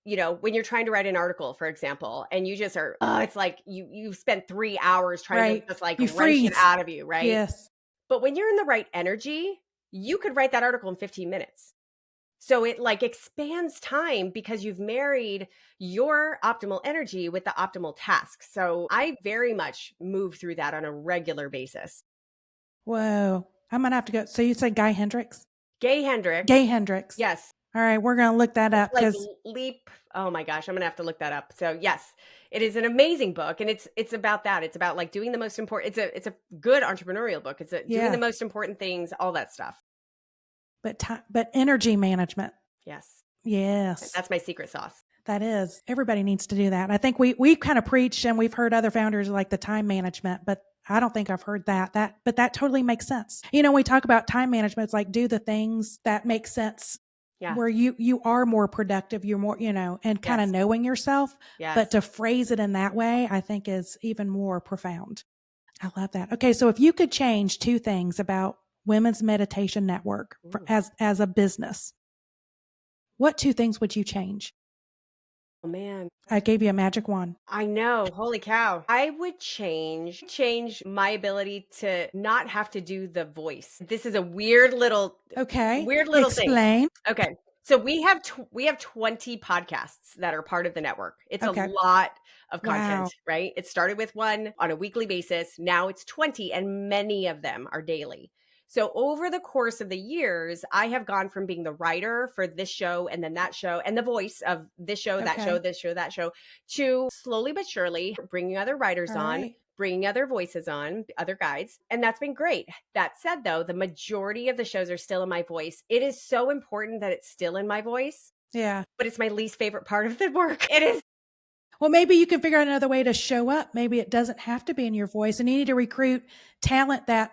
Speaker 2: when you're trying to write an article, for example, and you just are, it's like you've spent 3 hours trying to
Speaker 1: Right.
Speaker 2: just like
Speaker 1: You
Speaker 2: wrench it
Speaker 1: freeze.
Speaker 2: out of you, right?
Speaker 1: Yes.
Speaker 2: But when you're in the right energy, you could write that article in 15 minutes. So it like expands time because you've married your optimal energy with the optimal task. So I very much move through that on a regular basis.
Speaker 1: Whoa. I'm gonna have to go. So you said Guy Hendricks?
Speaker 2: Gay Hendricks,
Speaker 1: Gay Hendricks.
Speaker 2: yes.
Speaker 1: All right, we're gonna look that up
Speaker 2: Like
Speaker 1: because
Speaker 2: leap, oh my gosh, I'm gonna have to look that up. So yes, it is an amazing book, and it's about that. It's about like doing the most important, it's a good entrepreneurial book. Doing the
Speaker 1: yeah,
Speaker 2: most important things, all that stuff.
Speaker 1: but energy management.
Speaker 2: Yes,
Speaker 1: Yes,
Speaker 2: that's my secret sauce.
Speaker 1: that is. Everybody needs to do that. I think we kind of preach and we've heard other founders like the time management, but I don't think I've heard but that totally makes sense. We talk about time management. It's like do the things that make sense
Speaker 2: Yeah.
Speaker 1: where you are more productive, you're more, and kind of
Speaker 2: Yes.
Speaker 1: knowing yourself, but
Speaker 2: Yes.
Speaker 1: to phrase it in that way, I think is even more profound. I love that. Okay, so if you could change two things about Women's Meditation Network
Speaker 2: Ooh.
Speaker 1: as a business, what two things would you change?
Speaker 2: Oh man.
Speaker 1: I gave you a magic wand.
Speaker 2: I know. Holy cow. I would change my ability to not have to do the voice. This is a
Speaker 1: Okay,
Speaker 2: weird little thing.
Speaker 1: explain.
Speaker 2: Okay. So we have 20 podcasts that are part of the network. It's a
Speaker 1: Okay,
Speaker 2: lot of content,
Speaker 1: wow.
Speaker 2: right? It started with one on a weekly basis. Now it's 20 and many of them are daily. So over the course of the years, I have gone from being the writer for this show and then that show and the voice of this show, that show,
Speaker 1: Okay,
Speaker 2: this show, that show, to slowly but surely bringing other writers
Speaker 1: all
Speaker 2: on,
Speaker 1: right.
Speaker 2: bringing other voices on, other guides. And that's been great. That said, though, the majority of the shows are still in my voice. It is so important that it's still in my voice,
Speaker 1: Yeah.
Speaker 2: but it's my least favorite part of the work. It is.
Speaker 1: Well, maybe you can figure out another way to show up. Maybe it doesn't have to be in your voice, and you need to recruit talent that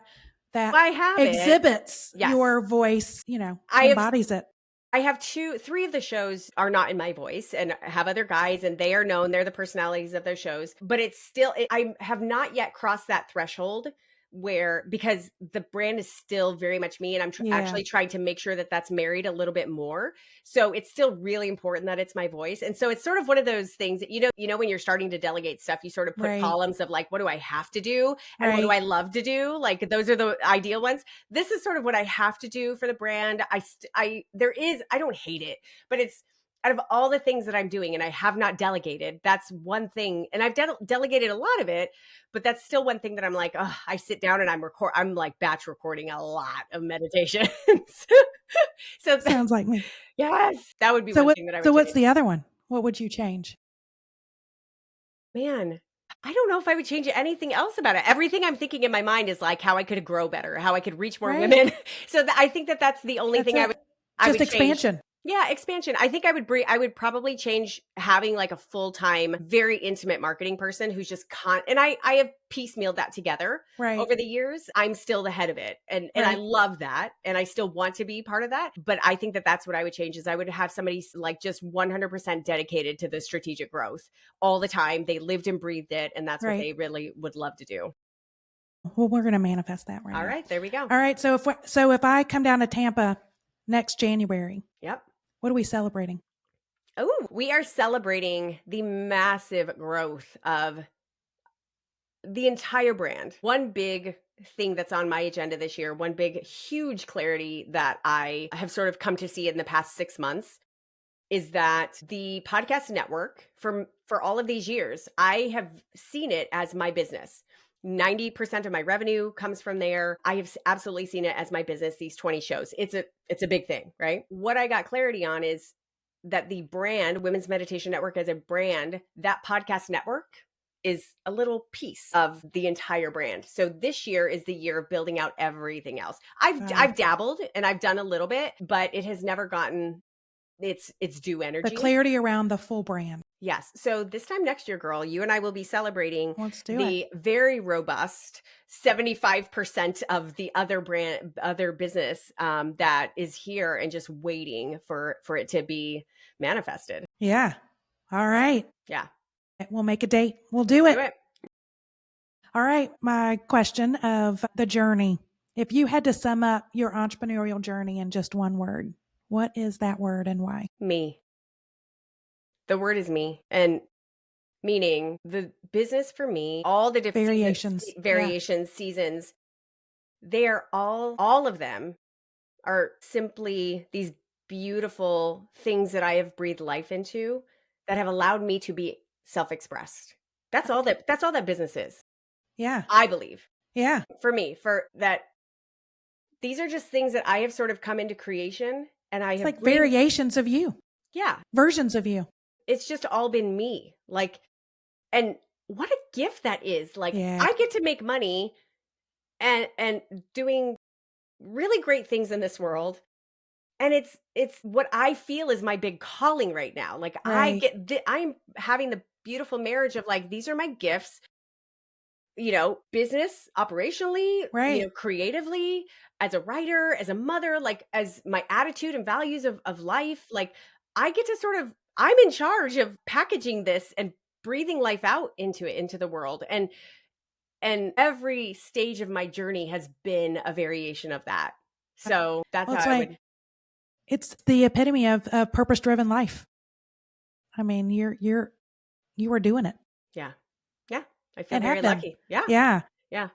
Speaker 2: I have it.
Speaker 1: exhibits
Speaker 2: Yes.
Speaker 1: your voice,
Speaker 2: I have
Speaker 1: embodies it.
Speaker 2: I have three of the shows are not in my voice and have other guys and they are known. They're the personalities of those shows, but it's still, I have not yet crossed that threshold where, because the brand is still very much me and I'm
Speaker 1: Yeah.
Speaker 2: actually trying to make sure that that's married a little bit more. So it's still really important that it's my voice. And so it's sort of one of those things that, when you're starting to delegate stuff, you sort of put
Speaker 1: Right.
Speaker 2: columns of like, what do I have to do? And what do
Speaker 1: Right.
Speaker 2: I love to do? Like those are the ideal ones. This is sort of what I have to do for the brand. I don't hate it, but it's out of all the things that I'm doing and I have not delegated, that's one thing. And I've delegated a lot of it, but that's still one thing that I'm like, oh, I sit down and I'm like batch recording a lot of meditations. So
Speaker 1: Sounds like me.
Speaker 2: yes, that would be
Speaker 1: So
Speaker 2: one
Speaker 1: what
Speaker 2: thing that I would
Speaker 1: so what's
Speaker 2: change.
Speaker 1: the other one? What would you change?
Speaker 2: Man, I don't know if I would change anything else about it. Everything I'm thinking in my mind is like how I could grow better, how I could reach more
Speaker 1: Right.
Speaker 2: women. So I think that that's the only
Speaker 1: That's
Speaker 2: thing
Speaker 1: it.
Speaker 2: I
Speaker 1: Just
Speaker 2: would change.
Speaker 1: expansion.
Speaker 2: Yeah, expansion. I think I would probably change having like a full-time, very intimate marketing person who's just and I have piecemealed that together
Speaker 1: Right.
Speaker 2: over the years. I'm still the head of it. And I
Speaker 1: Right.
Speaker 2: love that. And I still want to be part of that. But I think that that's what I would change is I would have somebody like just 100% dedicated to the strategic growth all the time. They lived and breathed it. And that's what
Speaker 1: Right.
Speaker 2: they really would love to do.
Speaker 1: Well, we're going to manifest that right
Speaker 2: All
Speaker 1: now.
Speaker 2: right, there we go.
Speaker 1: All right. So if I come down to Tampa next January,
Speaker 2: Yep.
Speaker 1: what are we celebrating?
Speaker 2: Oh, we are celebrating the massive growth of the entire brand. One big thing that's on my agenda this year, one big, huge clarity that I have sort of come to see in the past 6 months is that the podcast network for all of these years, I have seen it as my business. 90% of my revenue comes from there. I have absolutely seen it as my business, these 20 shows. It's a big thing, right? What I got clarity on is that the brand, Women's Meditation Network as a brand, that podcast network is a little piece of the entire brand. So this year is the year of building out everything else. I've dabbled and I've done a little bit, but it has never gotten its due
Speaker 1: The
Speaker 2: energy.
Speaker 1: clarity around the full brand.
Speaker 2: Yes. So this time next year, girl, you and I will be celebrating
Speaker 1: Let's do
Speaker 2: the very robust 75% of the other business that is here and just waiting for it to be manifested.
Speaker 1: Yeah. All right.
Speaker 2: Yeah.
Speaker 1: We'll make a date. We'll do
Speaker 2: Let's
Speaker 1: it.
Speaker 2: do it.
Speaker 1: All right. My question of the journey. If you had to sum up your entrepreneurial journey in just one word, what is that word and why?
Speaker 2: Me. The word is me. And meaning the business for me, all the different
Speaker 1: Variations.
Speaker 2: seasons, they are all of them are simply these beautiful things that I have breathed life into that have allowed me to be self-expressed. That's all that business is.
Speaker 1: Yeah.
Speaker 2: I believe.
Speaker 1: Yeah.
Speaker 2: For me, for that, these are just things that I have sort of come into creation and I
Speaker 1: It's
Speaker 2: have
Speaker 1: like variations of you,
Speaker 2: yeah,
Speaker 1: versions of you.
Speaker 2: it's just all been me. Like, and what a gift that is. Like,
Speaker 1: Yeah.
Speaker 2: I get to make money and doing really great things in this world. And it's what I feel is my big calling right now. Like
Speaker 1: Right.
Speaker 2: I'm having the beautiful marriage of like, these are my gifts, business operationally,
Speaker 1: Right.
Speaker 2: creatively, as a writer, as a mother, like as my attitude and values of life. Like I get to I'm in charge of packaging this and breathing life out into the world. And every stage of my journey has been a variation of that. So that's
Speaker 1: Well,
Speaker 2: how I would.
Speaker 1: it's the epitome of purpose-driven life. I mean, you are doing it.
Speaker 2: Yeah. Yeah. I feel
Speaker 1: And
Speaker 2: very
Speaker 1: have been.
Speaker 2: lucky. Yeah.
Speaker 1: Yeah.
Speaker 2: Yeah.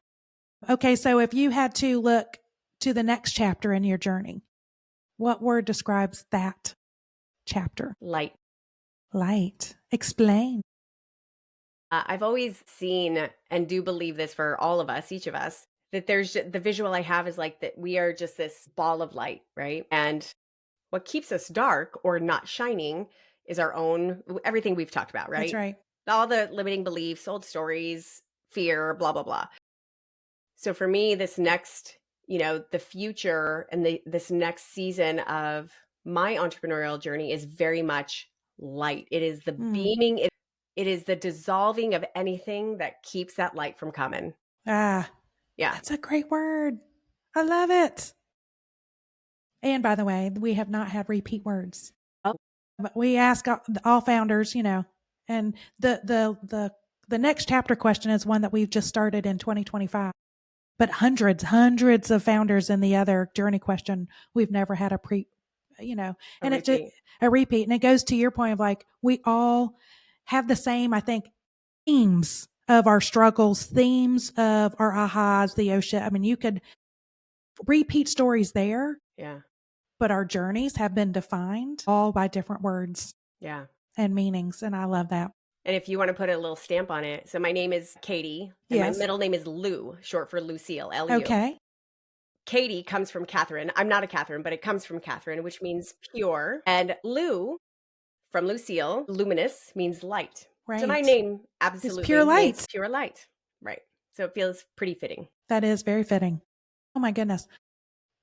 Speaker 1: Okay, so if you had to look to the next chapter in your journey, what word describes that chapter?
Speaker 2: Light.
Speaker 1: Light. Explain.
Speaker 2: I've always seen and do believe this for all of us, each of us, that the visual I have is like that we are just this ball of light, right? And what keeps us dark or not shining is everything we've talked about, right?
Speaker 1: That's right.
Speaker 2: All the limiting beliefs, old stories, fear, blah, blah, blah. So for me, this next, the future and this next season of my entrepreneurial journey is very much light. It is the beaming, it is the dissolving of anything that keeps that light from coming.
Speaker 1: Ah,
Speaker 2: Yeah.
Speaker 1: that's a great word. I love it. And by the way, we have not had repeat words.
Speaker 2: Oh.
Speaker 1: But we ask all founders, and the next chapter question is one that we've just started in 2025. But hundreds of founders in the other journey question, we've never had a it's just a repeat. And it goes to your point of like, we all have the same, I think, themes of our struggles, themes of our ahas, the oh shit. I mean, you could repeat stories there.
Speaker 2: Yeah.
Speaker 1: But our journeys have been defined all by different words.
Speaker 2: Yeah.
Speaker 1: And meanings. And I love that.
Speaker 2: And if you want to put a little stamp on it. So my name is Katie. And my middle name is Lou, short for Lucille, L-U.
Speaker 1: Okay.
Speaker 2: Katie comes from Catherine. I'm not a Catherine, but it comes from Catherine, which means pure. And Lou, from Lucille, luminous, means light.
Speaker 1: Right.
Speaker 2: So my name absolutely
Speaker 1: is pure light.
Speaker 2: Means pure light. Right. So it feels pretty fitting.
Speaker 1: That is very fitting. Oh my goodness.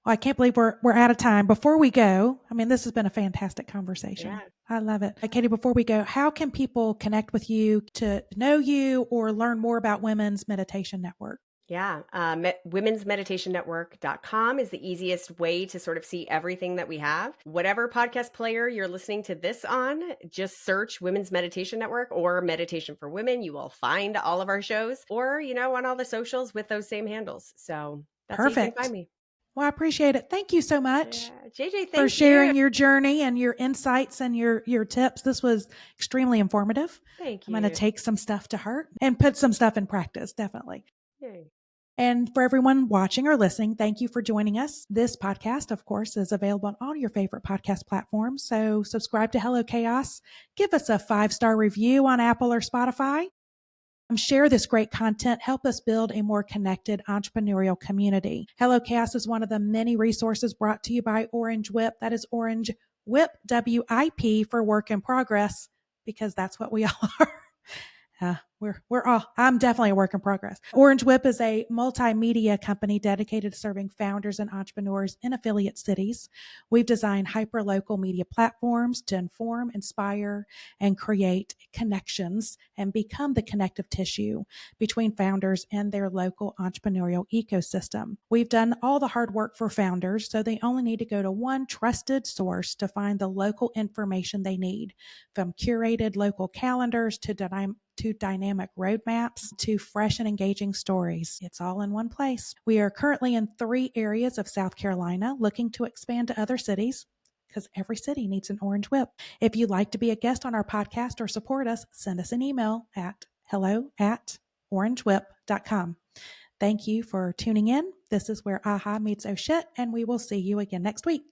Speaker 1: Well, I can't believe we're out of time. Before we go, I mean, this has been a fantastic conversation.
Speaker 2: Yeah.
Speaker 1: I love it. Katie, before we go, how can people connect with you to know you or learn more about Women's Meditation Network?
Speaker 2: Yeah. womensmeditationnetwork.com is the easiest way to sort of see everything that we have. Whatever podcast player you're listening to this on, just search Women's Meditation Network or Meditation for Women. You will find all of our shows or, on all the socials with those same handles. So that's
Speaker 1: perfect.
Speaker 2: How you can find me.
Speaker 1: Well, I appreciate it. Thank you so much.
Speaker 2: Yeah. JJ,
Speaker 1: for sharing your journey and your insights and your tips. This was extremely informative.
Speaker 2: Thank you.
Speaker 1: I'm going to take some stuff to heart and put some stuff in practice, definitely.
Speaker 2: Yay.
Speaker 1: And for everyone watching or listening, thank you for joining us. This podcast, of course, is available on all your favorite podcast platforms. So subscribe to Hello Chaos. Give us a 5-star review on Apple or Spotify. Share this great content. Help us build a more connected entrepreneurial community. Hello Chaos is one of the many resources brought to you by Orange Whip. That is Orange WIP, WIP for work in progress, because that's what we all are. I'm definitely a work in progress. Orange Whip is a multimedia company dedicated to serving founders and entrepreneurs in affiliate cities. We've designed hyper-local media platforms to inform, inspire, and create connections and become the connective tissue between founders and their local entrepreneurial ecosystem. We've done all the hard work for founders, so they only need to go to one trusted source to find the local information they need, from curated local calendars to dynamic roadmaps to fresh and engaging stories. It's all in one place. We are currently in 3 areas of South Carolina, looking to expand to other cities, because every city needs an Orange Whip. If you'd like to be a guest on our podcast or support us, send us an email at hello@orangewhip.com. Thank you for tuning in. This is where AHA meets Oh Shit, and we will see you again next week.